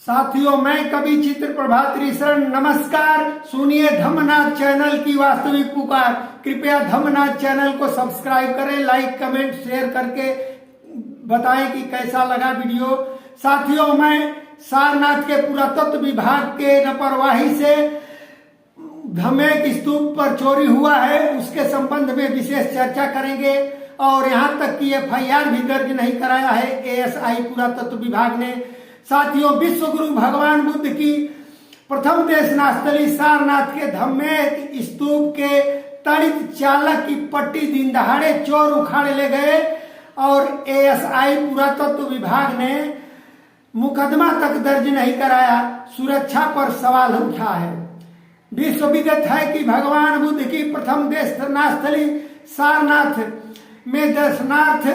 साथियों, मैं कवि चित्र प्रभात ऋषण नमस्कार। सुनिए धम्मनाथ चैनल की वास्तविक पुकार। कृपया धम्मनाथ चैनल को सब्सक्राइब करें, लाइक कमेंट शेयर करके बताएं कि कैसा लगा वीडियो। साथियों, मैं सारनाथ के पुरातत्व विभाग के लापरवाही से धमेक स्तूप पर चोरी हुआ है उसके संबंध में विशेष चर्चा करेंगे। और यहाँ तक कि FIR भी दर्ज नहीं कराया है ASI पुरातत्व विभाग ने। साथियों, विश्व गुरु भगवान बुद्ध की प्रथम देशना स्थली सारनाथ के धम्मेक स्तूप के तड़ित चालक की पट्टी दिन दहाड़े चोर उखाड़ ले गए और ASI पुरातत्व विभाग ने मुकदमा तक दर्ज नहीं कराया। सुरक्षा पर सवाल उठा है। विश्व विदित है कि भगवान बुद्ध की प्रथम देशना स्थली सारनाथ में दर्शनार्थ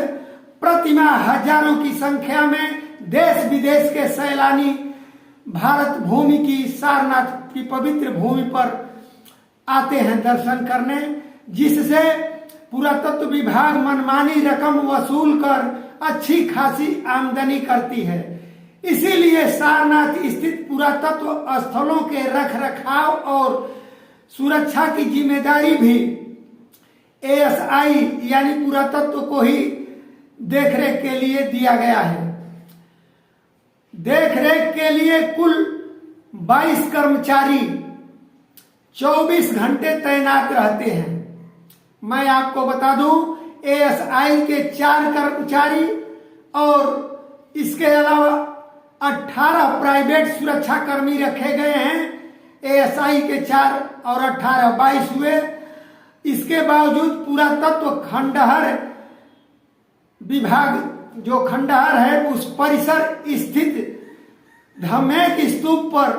प्रतिमा हजारों की संख्या में देश विदेश के सैलानी भारत भूमि की सारनाथ की पवित्र भूमि पर आते हैं दर्शन करने, जिससे पुरातत्व विभाग मनमानी रकम वसूल कर अच्छी खासी आमदनी करती है। इसीलिए सारनाथ स्थित पुरातत्व स्थलों के रख रखाव और सुरक्षा की जिम्मेदारी भी ASI यानी पुरातत्व को ही देखरेख के लिए दिया गया है। देखरेख के लिए कुल 22 कर्मचारी 24 घंटे तैनात रहते हैं। मैं आपको बता दूं, ASI के 4 कर्मचारी और इसके अलावा 18 प्राइवेट सुरक्षा कर्मी रखे गए हैं। ASI के 4 और 18 22 हुए। इसके बावजूद पुरातत्व खंडहर विभाग जो खंडहर है उस परिसर स्थित धमेक स्तूप पर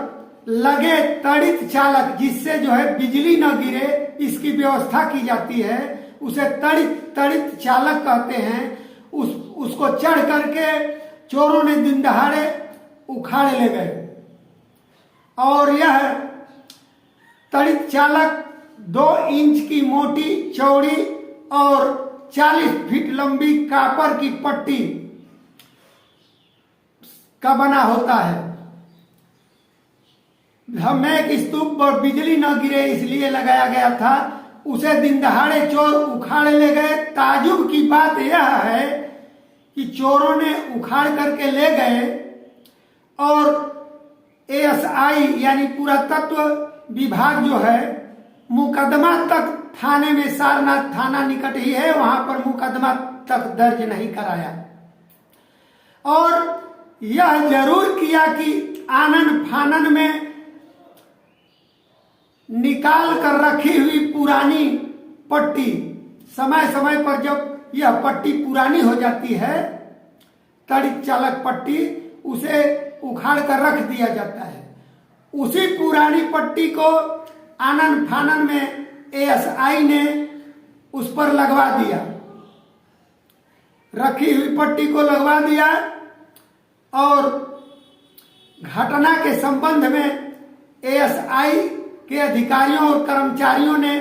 लगे तड़ित चालक, जिससे जो है बिजली न गिरे इसकी व्यवस्था की जाती है, उसे तड़ित चालक कहते हैं। उसको चढ़ करके चोरों ने दिन दहाड़े उखाड़ ले गए। और यह तड़ित चालक 2 इंच की मोटी चौड़ी और 40 फीट लंबी कापर की पट्टी का बना होता है। धमेक स्तूप पर बिजली न गिरे इसलिए लगाया गया था। उसे दिन दहाड़े चोर उखाड़ ले गए। ताजुब की बात यह है कि चोरों ने उखाड़ करके ले गए और ASI यानी पुरातत्व विभाग जो है मुकदमा तक थाने में, सारनाथ थाना निकट ही है, वहां पर मुकदमा तक दर्ज नहीं कराया। और यह जरूर किया कि आनन फानन में निकाल कर रखी हुई पुरानी पट्टी, समय समय पर जब यह पट्टी पुरानी हो जाती है, तड़ित चालक पट्टी, उसे उखाड़ कर रख दिया जाता है। उसी पुरानी पट्टी को आनन फानन में ASI ने उस पर लगवा दिया, रखी हुई पट्टी को लगवा दिया। और घटना के संबंध में ASI के अधिकारियों और कर्मचारियों ने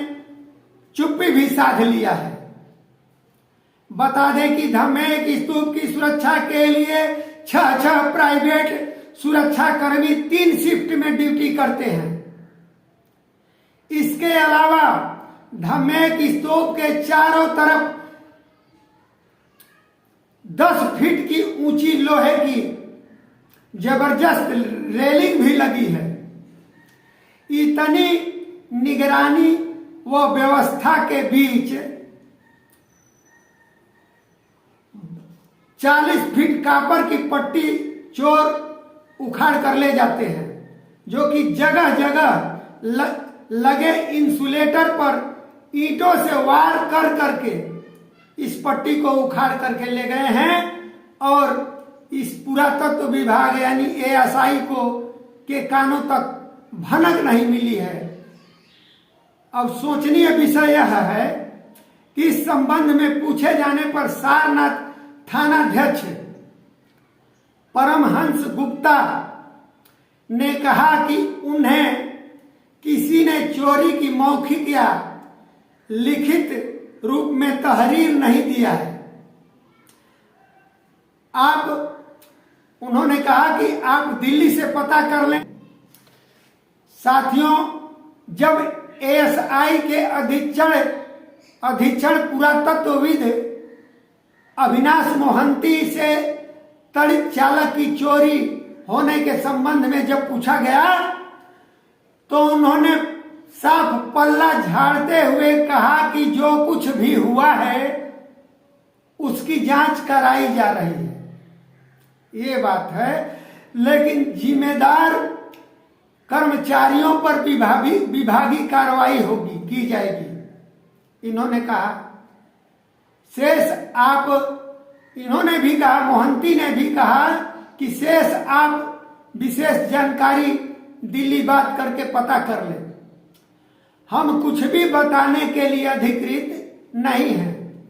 चुप्पी भी साध लिया है। बता दें कि धमेक स्तूप की सुरक्षा के लिए 6 प्राइवेट सुरक्षा कर्मी 3 शिफ्ट में ड्यूटी करते हैं। इसके अलावा धमेक स्तूप के चारों तरफ 10 फीट की ऊंची लोहे की जबरदस्त रेलिंग भी लगी है। इतनी निगरानी व व्यवस्था के बीच 40 फीट कापर की पट्टी चोर उखाड़ कर ले जाते हैं, जो कि जगह जगह लगे इंसुलेटर पर ईंटों से वार कर करके इस पट्टी को उखाड़ करके ले गए हैं। और इस पुरातत्व विभाग यानी ASI को के कानों तक भनक नहीं मिली है। अब सोचनीय विषय यह है कि इस संबंध में पूछे जाने पर सारनाथ थानाध्यक्ष परमहंस गुप्ता ने कहा कि उन्हें किसी ने चोरी की मौखिक या लिखित रूप में तहरीर नहीं दिया है। आप उन्होंने कहा कि आप दिल्ली से पता कर लें। साथियों, जब एएसआई के अधीक्षण पुरातत्वविद अविनाश मोहंती से तड़ित चालक की चोरी होने के संबंध में जब पूछा गया तो उन्होंने साफ पल्ला झाड़ते हुए कहा कि जो कुछ भी हुआ है उसकी जांच कराई जा रही है। ये बात है, लेकिन जिम्मेदार कर्मचारियों पर विभागीय कार्रवाई होगी, की जाएगी। इन्होंने कहा शेष आप, इन्होंने भी कहा, मोहंती ने भी कहा कि शेष आप विशेष जानकारी दिल्ली बात करके पता कर ले। हम कुछ भी बताने के लिए अधिकृत नहीं है।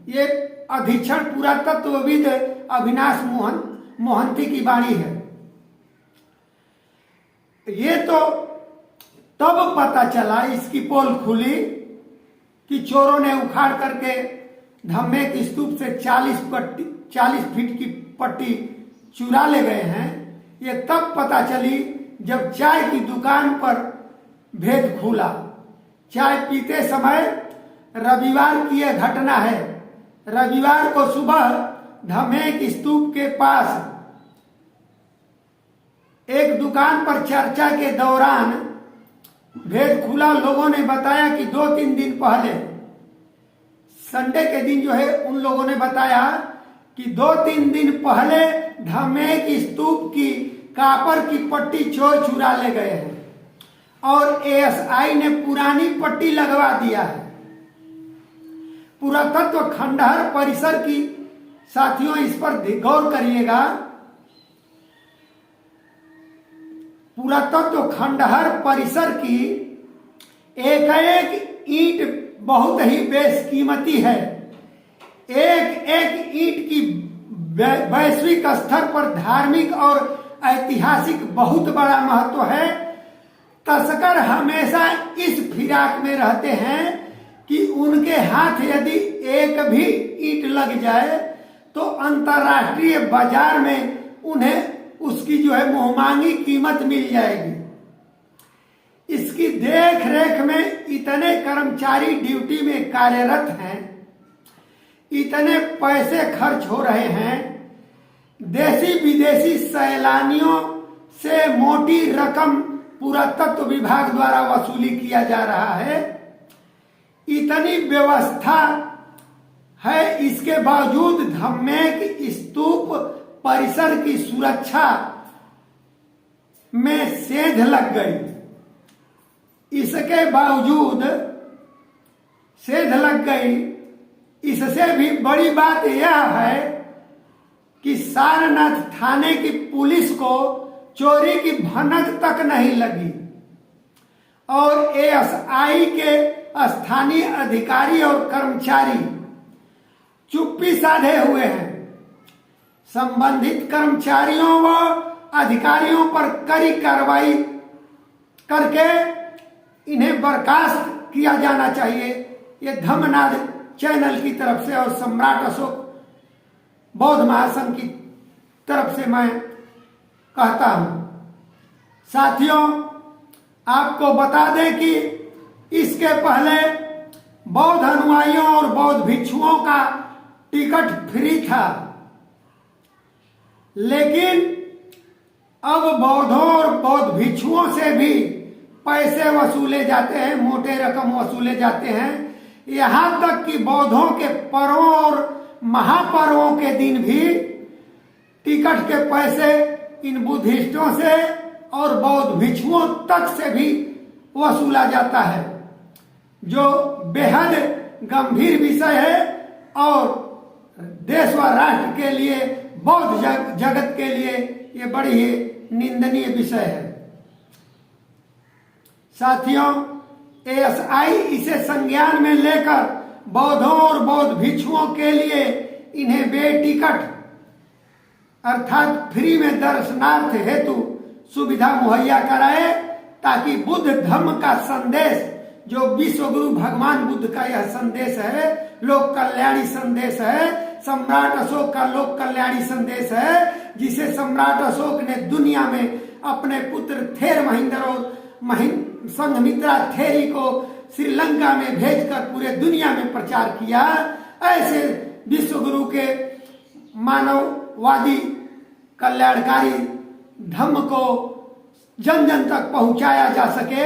ये अधीक्षण पुरातत्वविद अविनाश मोहंती की वाणी है। ये तो तब पता चला, इसकी पोल खुली कि चोरों ने उखाड़ करके धम्मे की स्तूप से 40 फीट की पट्टी चुरा ले गए हैं। ये तब पता चली जब चाय की दुकान पर भेद खुला। चाय पीते समय, रविवार की यह घटना है, रविवार को सुबह धम्मे की स्तूप के पास एक दुकान पर चर्चा के दौरान भेद खुला। लोगों ने बताया कि 2-3 दिन पहले, संडे के दिन जो है, उन लोगों ने बताया कि 2-3 दिन पहले धम्मे की स्तूप की कापर की पट्टी चोर चुरा ले गए हैं और एएसआई ने पुरानी पट्टी लगवा दिया है। पुरातत्व खंडहर परिसर की, साथियों इस पर गौर करिएगा, पुरातत्व खंडहर परिसर की एक एक ईंट बहुत ही बेशकीमती है। एक एक ईंट की वैश्विक स्तर पर धार्मिक और ऐतिहासिक बहुत बड़ा महत्व है। तस्कर हमेशा इस फिराक में रहते हैं कि उनके हाथ यदि एक भी ईंट लग जाए तो अंतर्राष्ट्रीय बाजार में उन्हें उसकी जो है मुंहमांगी कीमत मिल जाएगी। इसकी देख रेख में इतने कर्मचारी ड्यूटी में कार्यरत हैं, इतने पैसे खर्च हो रहे हैं, देशी विदेशी सैलानियों से मोटी रकम पुरातत्व विभाग द्वारा वसूली किया जा रहा है। इतनी व्यवस्था है, इसके बावजूद धम्मे की स्तूप परिसर की सुरक्षा में सेंध लग गई। इसके बावजूद सेंध लग गई। इससे भी बड़ी बात यह है कि सारनाथ थाने की पुलिस को चोरी की भनक तक नहीं लगी और एएसआई के स्थानीय अधिकारी और कर्मचारी चुप्पी साधे हुए हैं। संबंधित कर्मचारियों व अधिकारियों पर कड़ी कार्रवाई करके इन्हें बर्खास्त किया जाना चाहिए। ये धम्मनाद चैनल की तरफ से और सम्राट अशोक बौद्ध महासंघ की तरफ से मैं कहता हूं। साथियों, आपको बता दें कि इसके पहले बौद्ध अनुयायियों और बौद्ध भिक्षुओं का टिकट फ्री था, लेकिन अब बौद्धों और बौद्ध भिक्षुओं से भी पैसे वसूले जाते हैं, मोटे रकम वसूले जाते हैं। यहां तक कि बौद्धों के पर्वों और महापर्वों के दिन भी टिकट के पैसे इन बुद्धिस्टों से और बौद्ध भिक्षुओं तक से भी वसूला जाता है, जो बेहद गंभीर विषय है और देश व राष्ट्र के लिए, बौद्ध जगत के लिए ये बड़ी ही निंदनीय विषय है। साथियों, एएसआई इसे संज्ञान में लेकर बौद्धों और बौद्ध भिक्षुओं के लिए इन्हें बेटिकट अर्थात फ्री में दर्शनार्थ हेतु सुविधा मुहैया कराए, ताकि बुद्ध धर्म का संदेश, जो विश्व गुरु भगवान बुद्ध का यह संदेश है, लोक कल्याणी संदेश है, सम्राट अशोक का लोक कल्याणी संदेश है, जिसे सम्राट अशोक ने दुनिया में अपने पुत्र थेर महेंद्र और संघमित्रा थेरी को श्रीलंका में भेजकर पूरे दुनिया में प्रचार किया। ऐसे विश्व गुरु के मानववादी कल्याणकारी धम्म को जन जन तक पहुंचाया जा सके,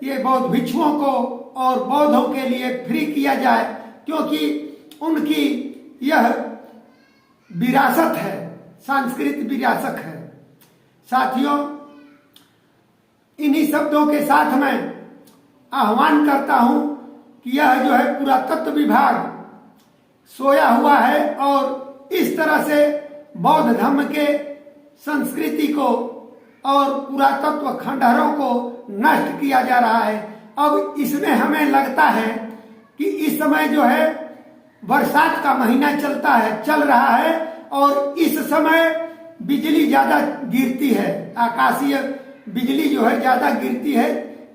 ये बौद्ध भिक्षुओं को और बौद्धों के लिए फ्री किया जाए, क्योंकि उनकी यह विरासत है, सांस्कृतिक विरासत है। साथियों, इन्हीं शब्दों के साथ मैं आह्वान करता हूं कि यह जो है पुरातत्व विभाग सोया हुआ है और इस तरह से बौद्ध धर्म के संस्कृति को और पुरातत्व खंडहरों को नष्ट किया जा रहा है। अब इसमें हमें लगता है कि इस समय जो है बरसात का महीना चल रहा है और इस समय बिजली ज्यादा गिरती है, आकाशीय बिजली जो है ज्यादा गिरती है,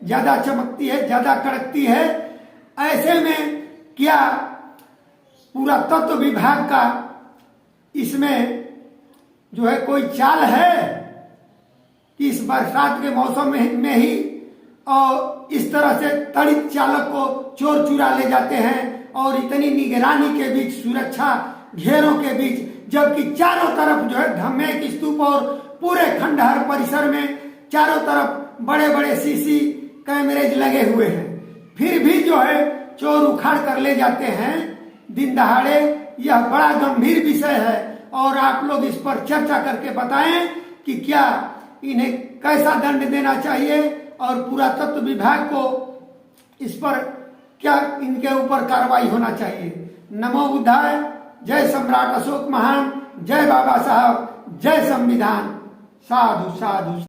ज्यादा चमकती है, ज्यादा कड़कती है। ऐसे में क्या पुरातत्व विभाग का इसमें जो है कोई चाल है कि इस बरसात के मौसम में ही और इस तरह से तड़ित चालक को चोर चुरा ले जाते हैं और इतनी निगरानी के बीच, सुरक्षा घेरों के बीच, जबकि चारों तरफ जो है धम्मेक स्तूप और पूरे खंडहर परिसर में चारों तरफ बड़े बड़े सीसी कैमरेज लगे हुए हैं, फिर भी जो है चोर उखाड़ कर ले जाते हैं दिन दहाड़े। यह बड़ा गंभीर विषय है और आप लोग इस पर चर्चा करके बताएं कि क्या इन्हें कैसा दंड देना चाहिए और पुरातत्व विभाग को इस पर क्या इनके ऊपर कार्रवाई होना चाहिए। नमो बुद्धाय। जय सम्राट अशोक महान, जय बाबा साहब, जय संविधान। साधु साधु।